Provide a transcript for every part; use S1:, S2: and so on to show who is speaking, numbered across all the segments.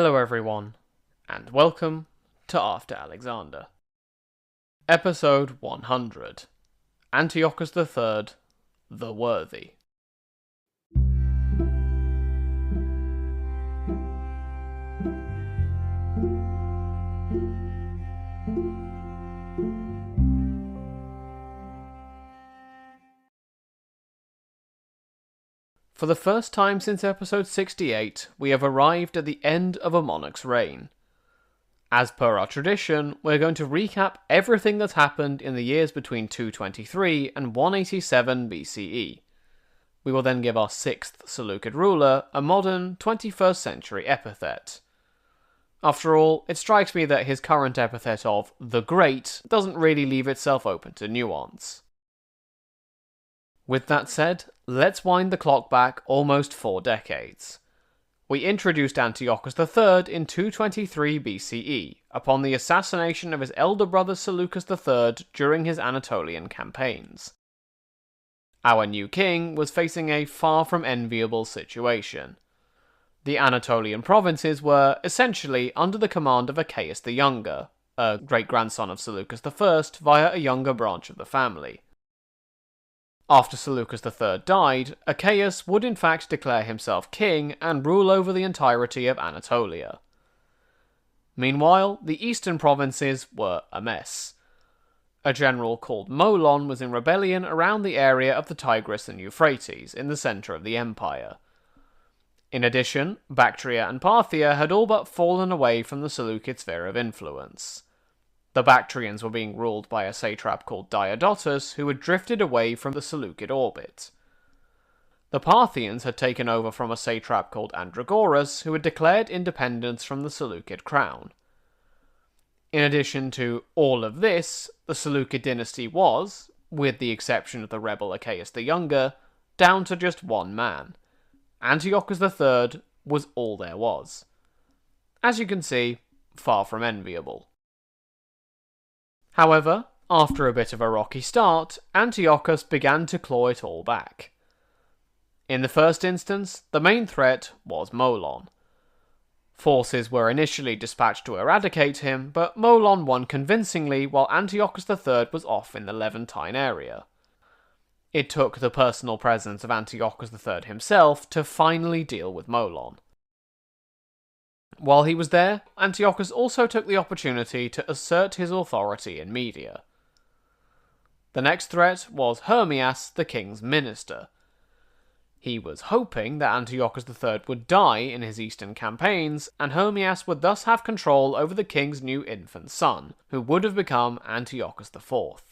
S1: Hello everyone, and welcome to After Alexander. Episode 100, Antiochus III, the Worthy. For the first time since episode 68, we have arrived at the end of a monarch's reign. As per our tradition, we're going to recap everything that's happened in the years between 223 and 187 BCE. We will then give our 6th Seleucid ruler a modern 21st century epithet. After all, it strikes me that his current epithet of the Great doesn't really leave itself open to nuance. With that said, let's wind the clock back almost 4 decades. We introduced Antiochus III in 223 BCE, upon the assassination of his elder brother Seleucus III during his Anatolian campaigns. Our new king was facing a far from enviable situation. The Anatolian provinces were, essentially, under the command of Antiochus the Younger, a great-grandson of Seleucus I via a younger branch of the family. After Seleucus III died, Antiochus would in fact declare himself king and rule over the entirety of Anatolia. Meanwhile, the eastern provinces were a mess. A general called Molon was in rebellion around the area of the Tigris and Euphrates, in the centre of the empire. In addition, Bactria and Parthia had all but fallen away from the Seleucid sphere of influence. The Bactrians were being ruled by a satrap called Diodotus, who had drifted away from the Seleucid orbit. The Parthians had taken over from a satrap called Andragoras, who had declared independence from the Seleucid crown. In addition to all of this, the Seleucid dynasty was, with the exception of the rebel Antiochus the Younger, down to just one man. Antiochus III was all there was. As you can see, far from enviable. However, after a bit of a rocky start, Antiochus began to claw it all back. In the first instance, the main threat was Molon. Forces were initially dispatched to eradicate him, but Molon won convincingly while Antiochus III was off in the Levantine area. It took the personal presence of Antiochus III himself to finally deal with Molon. While he was there, Antiochus also took the opportunity to assert his authority in Media. The next threat was Hermias, the king's minister. He was hoping that Antiochus III would die in his eastern campaigns, and Hermias would thus have control over the king's new infant son, who would have become Antiochus IV.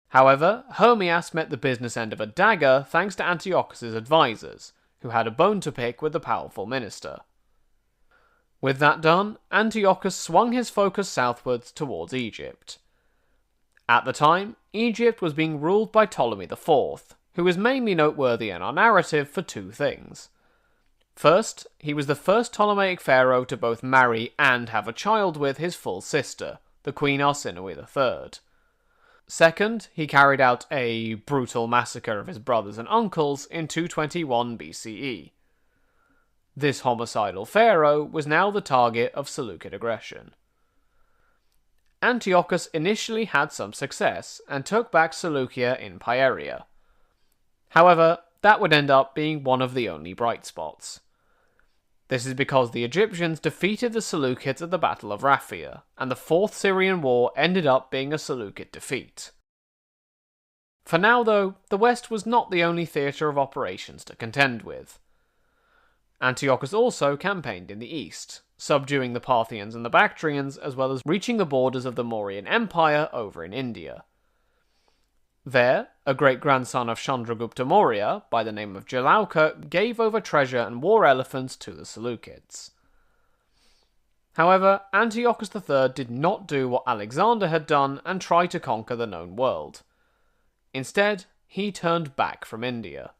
S1: However, Hermias met the business end of a dagger thanks to Antiochus's advisors, who had a bone to pick with the powerful minister. With that done, Antiochus swung his focus southwards towards Egypt. At the time, Egypt was being ruled by Ptolemy IV, who is mainly noteworthy in our narrative for 2 things. First, he was the first Ptolemaic pharaoh to both marry and have a child with his full sister, the Queen Arsinoe III. Second, he carried out a brutal massacre of his brothers and uncles in 221 BCE. This homicidal pharaoh was now the target of Seleucid aggression. Antiochus initially had some success and took back Seleucia in Pieria. However, that would end up being one of the only bright spots. This is because the Egyptians defeated the Seleucids at the Battle of Raphia, and the 4th Syrian War ended up being a Seleucid defeat. For now though, the West was not the only theatre of operations to contend with. Antiochus also campaigned in the east, subduing the Parthians and the Bactrians, as well as reaching the borders of the Mauryan Empire over in India. There, a great-grandson of Chandragupta Maurya, by the name of Jalauka, gave over treasure and war elephants to the Seleucids. However, Antiochus III did not do what Alexander had done and try to conquer the known world. Instead, he turned back from India.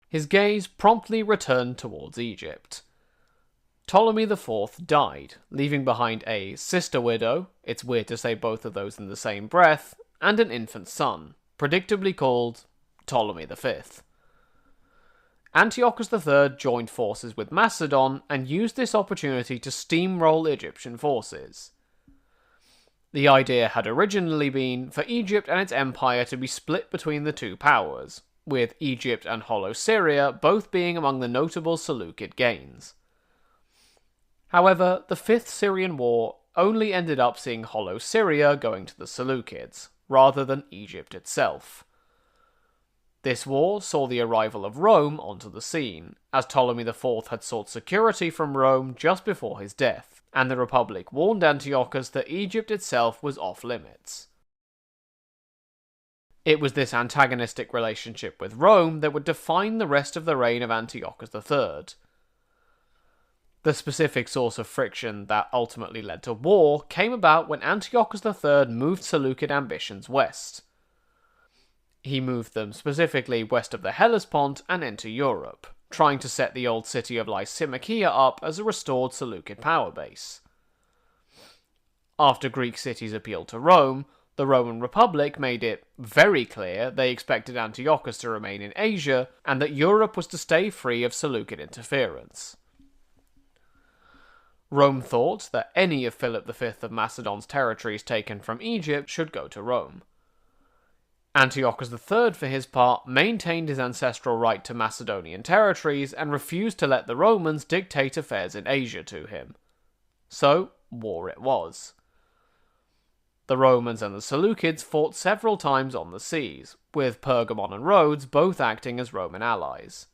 S1: His gaze promptly returned towards Egypt. Ptolemy IV died, leaving behind a sister widow, it's weird to say both of those in the same breath, and an infant son, predictably called Ptolemy V. Antiochus III joined forces with Macedon and used this opportunity to steamroll Egyptian forces. The idea had originally been for Egypt and its empire to be split between the two powers, with Egypt and Hollow Syria both being among the notable Seleucid gains. However, the Fifth Syrian War only ended up seeing Hollow Syria going to the Seleucids, rather than Egypt itself. This war saw the arrival of Rome onto the scene, as Ptolemy IV had sought security from Rome just before his death, and the Republic warned Antiochus that Egypt itself was off limits. It was this antagonistic relationship with Rome that would define the rest of the reign of Antiochus III. The specific source of friction that ultimately led to war came about when Antiochus III moved Seleucid ambitions west. He moved them specifically west of the Hellespont and into Europe, trying to set the old city of Lysimachia up as a restored Seleucid power base. After Greek cities appealed to Rome, the Roman Republic made it very clear they expected Antiochus to remain in Asia and that Europe was to stay free of Seleucid interference. Rome thought that any of Philip V of Macedon's territories taken from Egypt should go to Rome. Antiochus III, for his part, maintained his ancestral right to Macedonian territories and refused to let the Romans dictate affairs in Asia to him. So, war it was. The Romans and the Seleucids fought several times on the seas, with Pergamon and Rhodes both acting as Roman allies.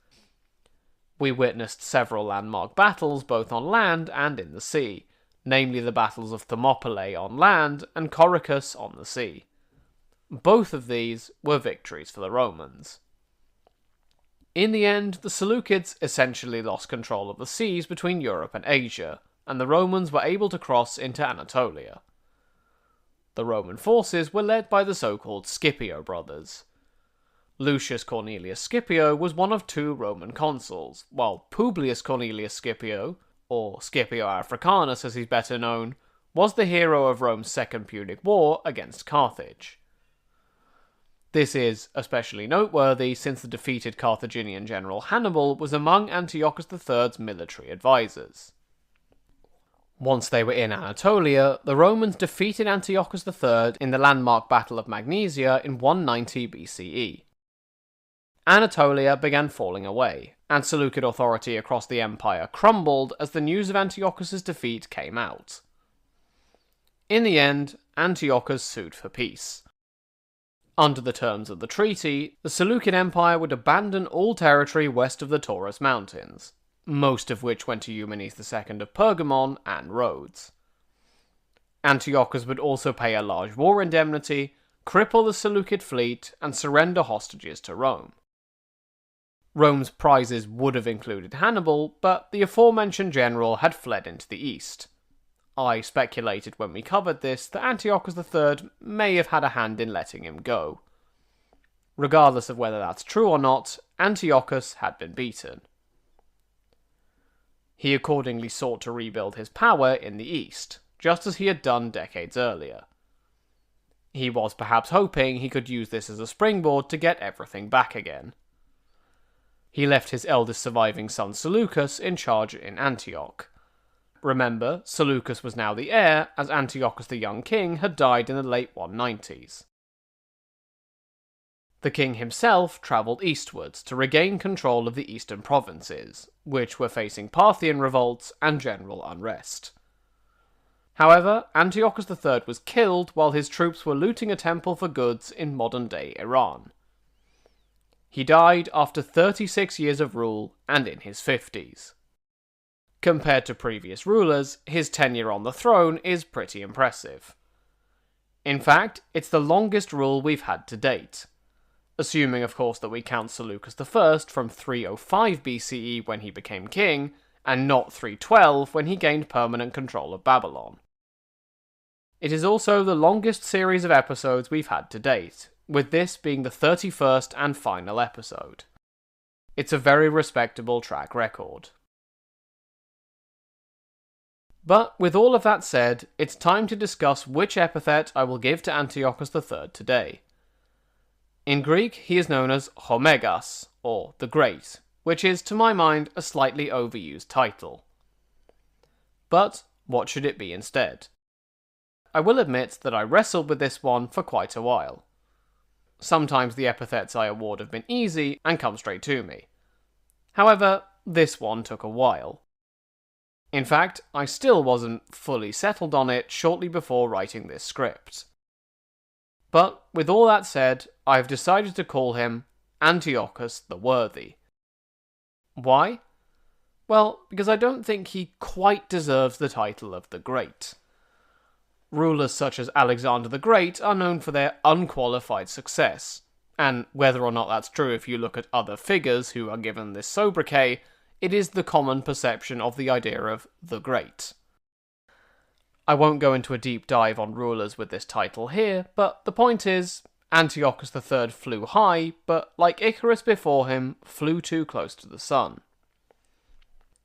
S1: We witnessed several landmark battles both on land and in the sea, namely the battles of Thermopylae on land and Corycus on the sea. Both of these were victories for the Romans. In the end, the Seleucids essentially lost control of the seas between Europe and Asia, and the Romans were able to cross into Anatolia. The Roman forces were led by the so-called Scipio brothers. Lucius Cornelius Scipio was one of two Roman consuls, while Publius Cornelius Scipio, or Scipio Africanus as he's better known, was the hero of Rome's Second Punic War against Carthage. This is especially noteworthy since the defeated Carthaginian general Hannibal was among Antiochus III's military advisors. Once they were in Anatolia, the Romans defeated Antiochus III in the landmark Battle of Magnesia in 190 BCE. Anatolia began falling away, and Seleucid authority across the empire crumbled as the news of Antiochus's defeat came out. In the end, Antiochus sued for peace. Under the terms of the treaty, the Seleucid Empire would abandon all territory west of the Taurus Mountains, most of which went to Eumenes II of Pergamon and Rhodes. Antiochus would also pay a large war indemnity, cripple the Seleucid fleet, and surrender hostages to Rome. Rome's prizes would have included Hannibal, but the aforementioned general had fled into the east. I speculated when we covered this that Antiochus III may have had a hand in letting him go. Regardless of whether that's true or not, Antiochus had been beaten. He accordingly sought to rebuild his power in the east, just as he had done decades earlier. He was perhaps hoping he could use this as a springboard to get everything back again. He left his eldest surviving son Seleucus in charge in Antioch. Remember, Seleucus was now the heir, as Antiochus the young king had died in the late 190s. The king himself travelled eastwards to regain control of the eastern provinces, which were facing Parthian revolts and general unrest. However, Antiochus III was killed while his troops were looting a temple for goods in modern-day Iran. He died after 36 years of rule and in his 50s. Compared to previous rulers, his tenure on the throne is pretty impressive. In fact, it's the longest rule we've had to date. Assuming of course that we count Seleucus I from 305 BCE when he became king, and not 312 when he gained permanent control of Babylon. It is also the longest series of episodes we've had to date, with this being the 31st and final episode. It's a very respectable track record. But with all of that said, it's time to discuss which epithet I will give to Antiochus III today. In Greek, he is known as Homegas, or the Great, which is, to my mind, a slightly overused title. But what should it be instead? I will admit that I wrestled with this one for quite a while. Sometimes the epithets I award have been easy and come straight to me. However, this one took a while. In fact, I still wasn't fully settled on it shortly before writing this script. But with all that said, I've decided to call him Antiochus the Worthy. Why? Well, because I don't think he quite deserves the title of the Great. Rulers such as Alexander the Great are known for their unqualified success, and whether or not that's true if you look at other figures who are given this sobriquet, it is the common perception of the idea of the Great. I won't go into a deep dive on rulers with this title here, but the point is, Antiochus III flew high, but like Icarus before him, flew too close to the sun.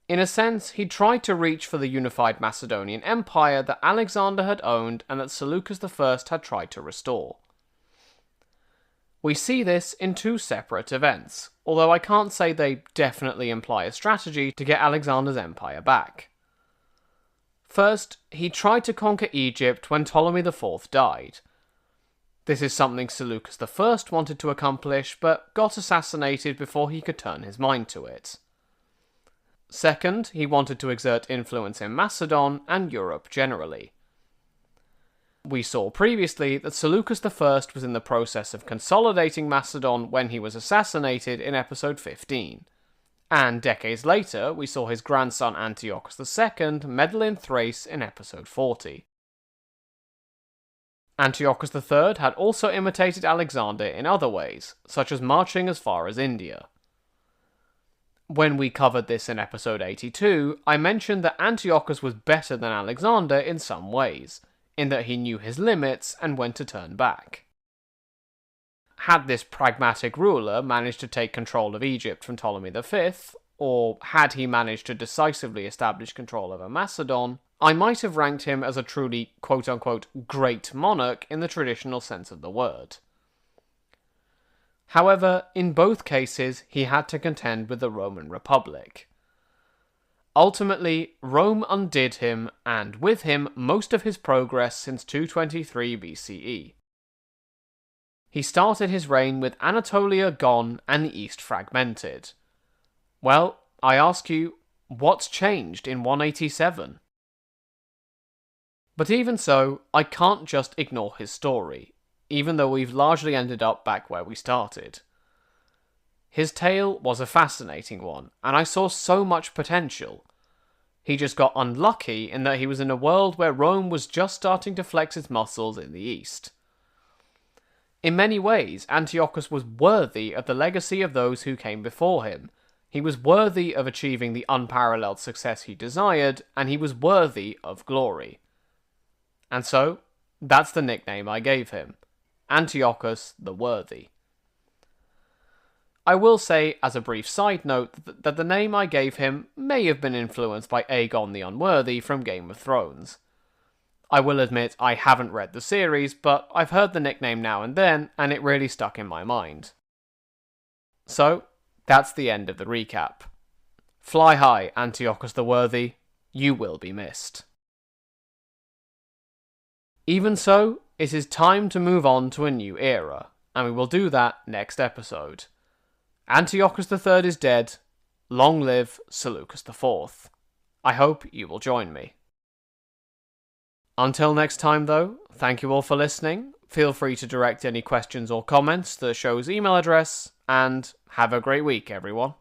S1: In a sense, he tried to reach for the unified Macedonian Empire that Alexander had owned and that Seleucus I had tried to restore. We see this in two separate events, although I can't say they definitely imply a strategy to get Alexander's empire back. First, he tried to conquer Egypt when Ptolemy IV died. This is something Seleucus I wanted to accomplish, but got assassinated before he could turn his mind to it. Second, he wanted to exert influence in Macedon and Europe generally. We saw previously that Seleucus I was in the process of consolidating Macedon when he was assassinated in episode 15. And decades later, we saw his grandson Antiochus II meddle in Thrace in episode 40. Antiochus III had also imitated Alexander in other ways, such as marching as far as India. When we covered this in episode 82, I mentioned that Antiochus was better than Alexander in some ways, in that he knew his limits and when to turn back. Had this pragmatic ruler managed to take control of Egypt from Ptolemy V, or had he managed to decisively establish control over Macedon, I might have ranked him as a truly quote-unquote great monarch in the traditional sense of the word. However, in both cases, he had to contend with the Roman Republic. Ultimately, Rome undid him, and with him most of his progress since 223 BCE. He started his reign with Anatolia gone and the East fragmented. Well, I ask you, what's changed in 187? But even so, I can't just ignore his story, even though we've largely ended up back where we started. His tale was a fascinating one, and I saw so much potential. He just got unlucky in that he was in a world where Rome was just starting to flex its muscles in the East. In many ways, Antiochus was worthy of the legacy of those who came before him. He was worthy of achieving the unparalleled success he desired, and he was worthy of glory. And so, that's the nickname I gave him, Antiochus the Worthy. I will say, as a brief side note, that the name I gave him may have been influenced by Aegon the Unworthy from Game of Thrones. I will admit I haven't read the series, but I've heard the nickname now and then, and it really stuck in my mind. So, that's the end of the recap. Fly high, Antiochus the Worthy. You will be missed. Even so, it is time to move on to a new era, and we will do that next episode. Antiochus III is dead. Long live Seleucus IV. I hope you will join me. Until next time though, thank you all for listening. Feel free to direct any questions or comments to the show's email address, and have a great week everyone.